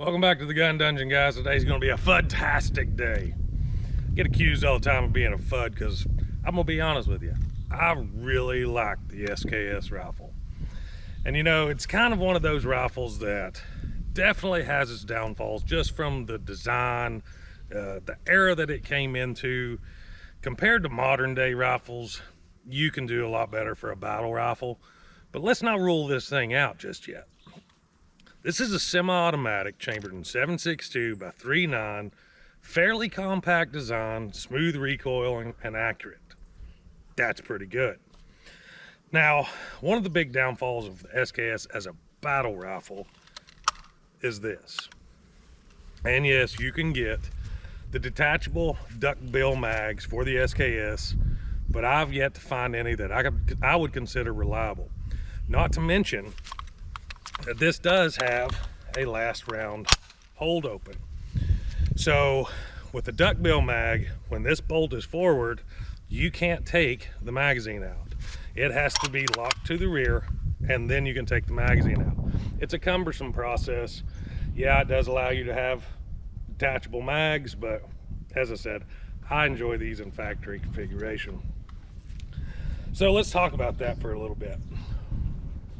Welcome back to the Gun Dungeon, guys. Today's gonna be a fud-tastic day. I get accused all the time of being a fud because I'm gonna be honest with you. I really like the SKS rifle. And you know, it's kind of one of those rifles that definitely has its downfalls just from the design, the era that it came into. Compared to modern day rifles, you can do a lot better for a battle rifle. But let's not rule this thing out just yet. This is a semi-automatic chambered in 7.62 by 3.9, fairly compact design, smooth recoil, and accurate. That's pretty good. Now, one of the big downfalls of the SKS as a battle rifle is this. And yes, you can get the detachable duckbill mags for the SKS, but I've yet to find any that I would consider reliable. Not to mention that this does have a last round hold open. So with the duckbill mag, when this bolt is forward, you can't take the magazine out. It has to be locked to the rear, and then you can take the magazine out. It's a cumbersome process. Yeah, it does allow you to have detachable mags, but as I said, I enjoy these in factory configuration. So let's talk about that for a little bit.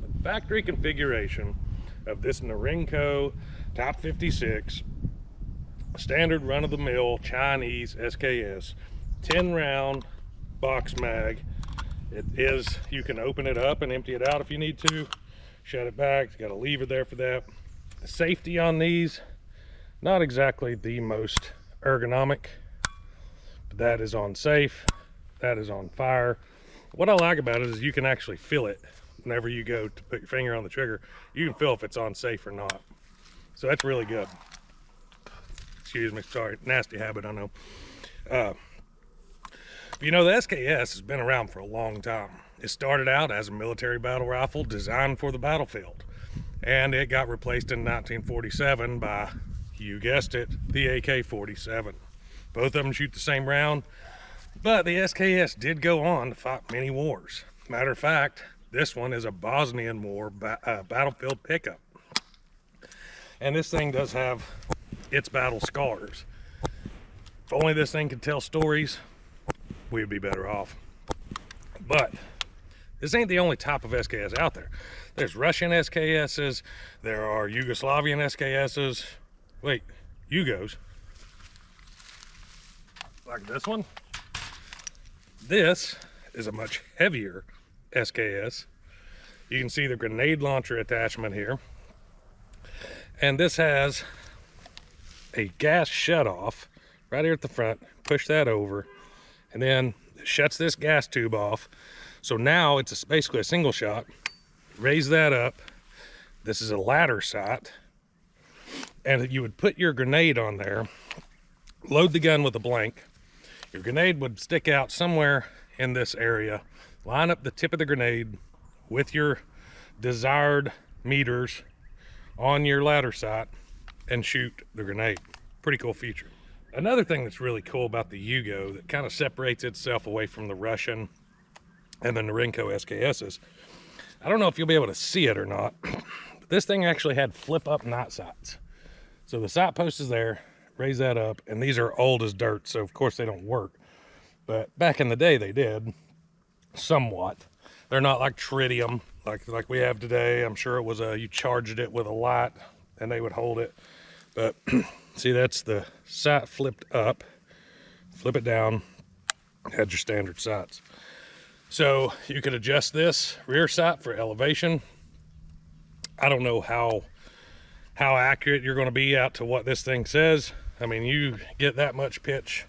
The factory configuration of this Norinco Top 56 standard run-of-the-mill Chinese SKS 10 round box mag. It is, you can open it up and empty it out if you need to, shut it back. It's got a lever there for that. The safety on these, not exactly the most ergonomic, but that is on safe, that is on fire. What I like about it is you can actually feel it whenever you go to put your finger on the trigger. You can feel if it's on safe or not. So that's really good. Excuse me, sorry, nasty habit, I know. You know, the SKS has been around for a long time. It started out as a military battle rifle designed for the battlefield, and it got replaced in 1947 by, you guessed it, the AK-47. Both of them shoot the same round, but the SKS did go on to fight many wars. Matter of fact, this one is a Bosnian War battlefield pickup. And this thing does have its battle scars. If only this thing could tell stories, we'd be better off. But this ain't the only type of SKS out there. There's Russian SKSs, there are Yugoslavian SKSs. Wait, Yugos. Like this one. This is a much heavier SKS. You can see the grenade launcher attachment here. And this has a gas shutoff right here at the front. Push that over, and then it shuts this gas tube off. So now it's basically a single shot. Raise that up. This is a ladder sight. And you would put your grenade on there, load the gun with a blank. Your grenade would stick out somewhere in this area. Line up the tip of the grenade with your desired meters on your ladder sight and shoot the grenade. Pretty cool feature. Another thing that's really cool about the Yugo that kind of separates itself away from the Russian and the Norinco SKSs, I don't know if you'll be able to see it or not, but this thing actually had flip up night sights. So the sight post is there, raise that up, and these are old as dirt, so of course they don't work. But back in the day they did, somewhat. They're not like tritium like we have today. I'm sure it was you charged it with a light and they would hold it. But see, that's the sight flipped up, flip it down, had your standard sights. So you could adjust this rear sight for elevation. I don't know how accurate you're going to be out to what this thing says. I mean, you get that much pitch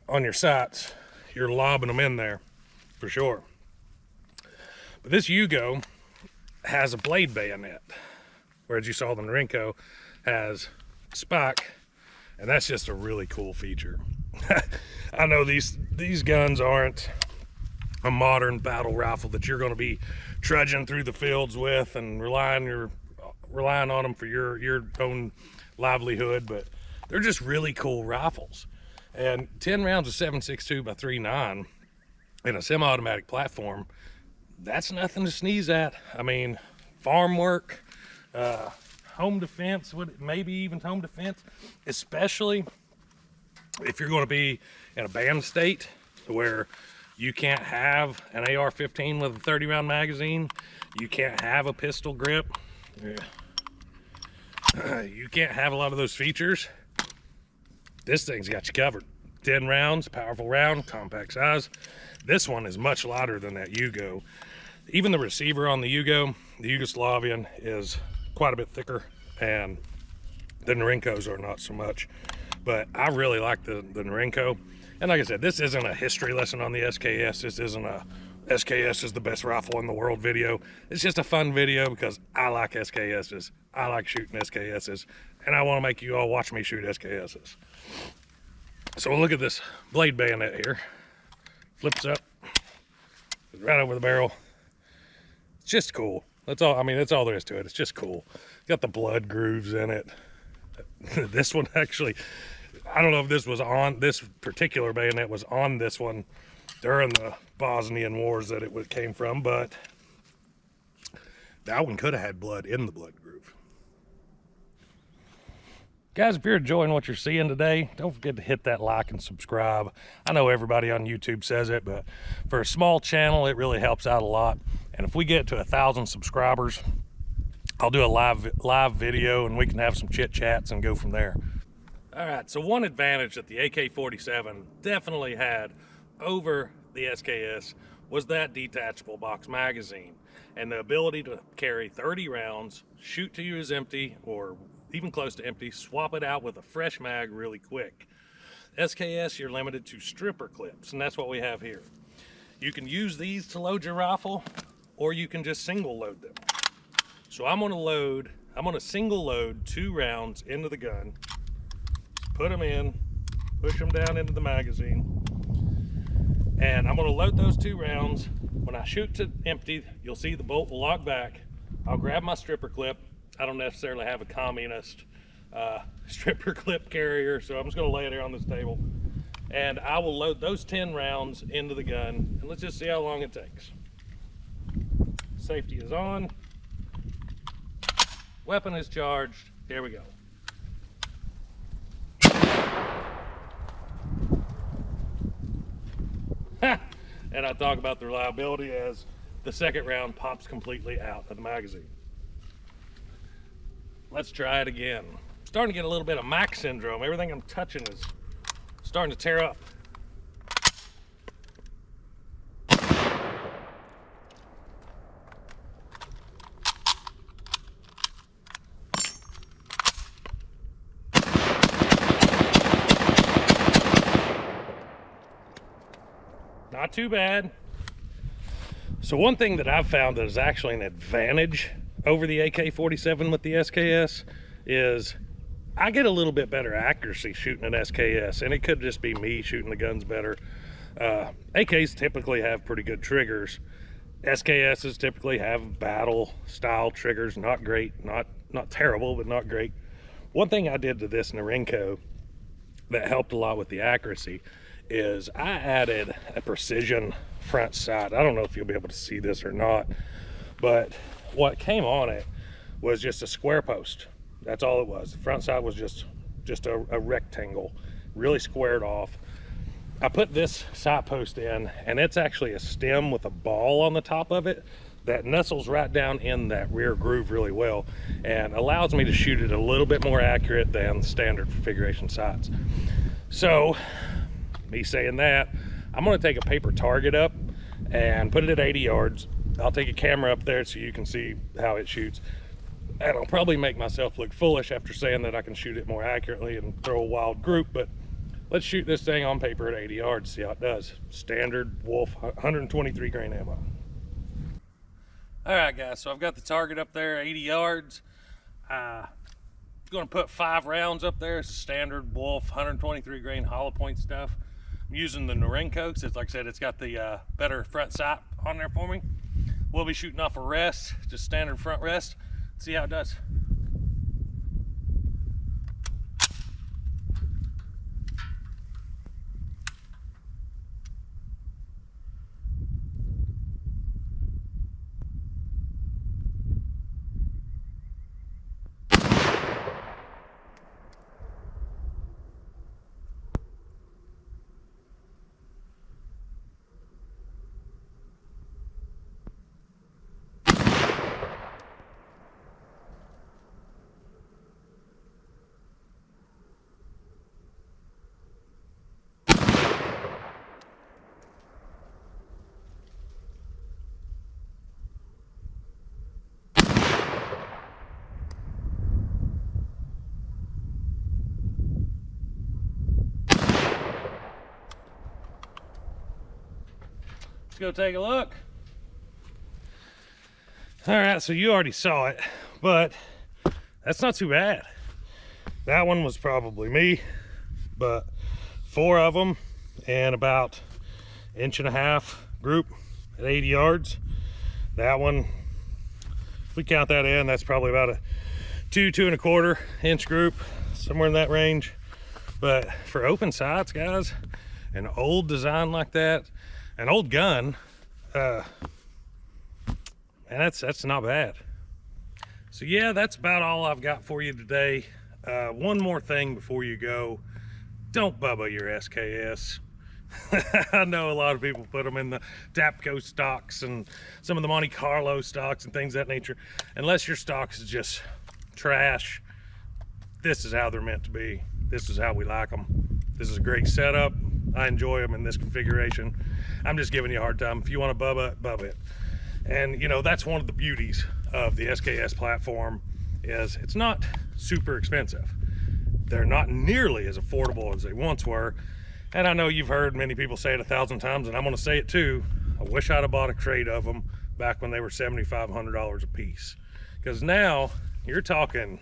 on your sights, you're lobbing them in there for sure. But this Yugo has a blade bayonet, whereas you saw the Norinco has spike, and that's just a really cool feature. I know these guns aren't a modern battle rifle that you're going to be trudging through the fields with and relying on them for your own livelihood, but they're just really cool rifles. And 10 rounds of 7.62 by 3.9 in a semi-automatic platform, that's nothing to sneeze at. I mean, farm work, home defense, maybe even home defense, especially if you're going to be in a banned state where you can't have an AR-15 with a 30-round magazine, you can't have a pistol grip, you can't have a lot of those features. This thing's got you covered. 10 rounds, powerful round, compact size. This one is much lighter than that Yugo. Even the receiver on the Yugo, the Yugoslavian, is quite a bit thicker, and the Norenkos are not so much. But I really like the Norenko. And like I said, this isn't a history lesson on the SKS. This isn't a SKS is the best rifle in the world video. It's just a fun video because I like SKSs. I like shooting SKSs, and I want to make you all watch me shoot SKSs. So we'll look at this blade bayonet here. Flips up, right over the barrel. It's just cool. That's all. I mean, that's all there is to it. It's just cool. Got the blood grooves in it. This one actually, I don't know if this was on, this particular bayonet was on this one during the Bosnian wars that it came from, but that one could have had blood in the blood groove. Guys, if you're enjoying what you're seeing today, don't forget to hit that like and subscribe. I know everybody on YouTube says it, but for a small channel, it really helps out a lot. And if we get to 1,000 subscribers, I'll do a live video and we can have some chit chats and go from there. All right, so one advantage that the AK-47 definitely had over the SKS was that detachable box magazine and the ability to carry 30 rounds, shoot to you as empty or even close to empty, swap it out with a fresh mag really quick. SKS, you're limited to stripper clips, and that's what we have here. You can use these to load your rifle, or you can just single load them. So I'm gonna single load 2 rounds into the gun, put them in, push them down into the magazine, and I'm gonna load those 2 rounds. When I shoot to empty, you'll see the bolt will lock back. I'll grab my stripper clip. I don't necessarily have a communist stripper clip carrier, so I'm just gonna lay it here on this table. And I will load those 10 rounds into the gun, and let's just see how long it takes. Safety is on. Weapon is charged. Here we go. And I talk about the reliability as the second round pops completely out of the magazine. Let's try it again. I'm starting to get a little bit of Mac syndrome. Everything I'm touching is starting to tear up. Not too bad. So one thing that I've found that is actually an advantage over the AK-47 with the SKS is I get a little bit better accuracy shooting an SKS, and it could just be me shooting the guns better. AKs typically have pretty good triggers. SKSs typically have battle style triggers. Not great, not terrible, but not great. One thing I did to this Norenko that helped a lot with the accuracy is I added a precision front sight. I don't know if you'll be able to see this or not, but what came on it was just a square post. That's all it was. The front sight was just a rectangle, really squared off. I put this sight post in, and it's actually a stem with a ball on the top of it that nestles right down in that rear groove really well and allows me to shoot it a little bit more accurate than standard configuration sights. So me saying that, I'm going to take a paper target up and put it at 80 yards. I'll take a camera up there so you can see how it shoots. And I'll probably make myself look foolish after saying that I can shoot it more accurately and throw a wild group, but let's shoot this thing on paper at 80 yards, see how it does. Standard Wolf 123 grain ammo. All right, guys, so I've got the target up there, 80 yards. I'm going to put 5 rounds up there. It's standard Wolf 123 grain hollow point stuff. I'm using the Norenko because, like I said, it's got the better front sight on there for me. We'll be shooting off a rest, just standard front rest. See how it does. Let's go take a look. All right, so you already saw it, but that's not too bad. That one was probably me, but 4 of them and about 1.5 inch group at 80 yards. That one, if we count that in, that's probably about a 2.25 inch group, somewhere in that range. But for open sights, guys, an old design like that, an old gun, and that's not bad. So yeah, that's about all I've got for you today. One more thing before you go: don't bubba your SKS. I know a lot of people put them in the Tapco stocks and some of the Monte Carlo stocks and things of that nature. Unless your stocks is just trash, this is how they're meant to be. This is how we like them. This is a great setup. I enjoy them in this configuration. I'm just giving you a hard time. If you want to bubba it. And you know, that's one of the beauties of the SKS platform, is it's not super expensive. They're not nearly as affordable as they once were. And I know you've heard many people say it 1,000 times, and I'm going to say it too. I wish I'd have bought a crate of them back when they were $7,500 a piece. Because now you're talking,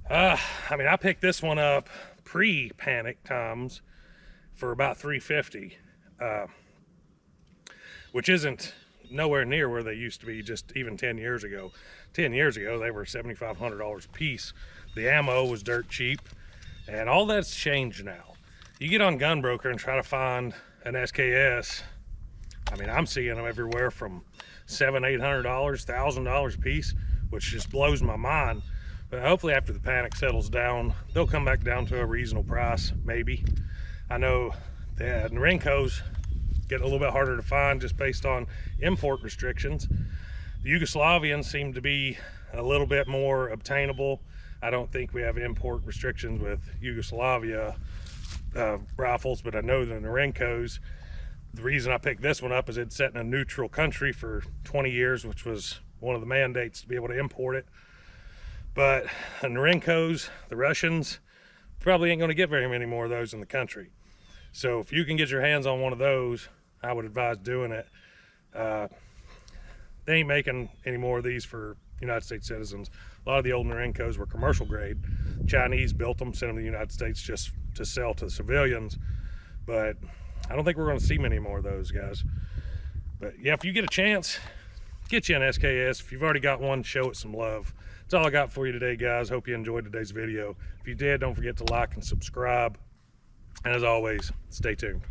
I mean, I picked this one up pre-panic times for about $350, which isn't nowhere near where they used to be just even 10 years ago. 10 years ago, they were $7,500 a piece. The ammo was dirt cheap, and all that's changed now. You get on Gunbroker and try to find an SKS. I mean, I'm seeing them everywhere from $700, $800, $1,000 a piece, which just blows my mind. But hopefully after the panic settles down, they'll come back down to a reasonable price, maybe. I know the Norinco's get a little bit harder to find just based on import restrictions. The Yugoslavians seem to be a little bit more obtainable. I don't think we have import restrictions with Yugoslavia rifles, but I know the Norinco's. The reason I picked this one up is it's set in a neutral country for 20 years, which was one of the mandates to be able to import it. But the Norinco's, the Russians, probably ain't gonna get very many more of those in the country. So if you can get your hands on one of those, I would advise doing it. They ain't making any more of these for United States citizens. A lot of the old Norinco's were commercial grade. Chinese built them, sent them to the United States just to sell to civilians. But I don't think we're gonna see many more of those, guys. But yeah, if you get a chance, get you an SKS. If you've already got one, show it some love. That's all I got for you today, guys. Hope you enjoyed today's video. If you did, don't forget to like and subscribe. And as always, stay tuned.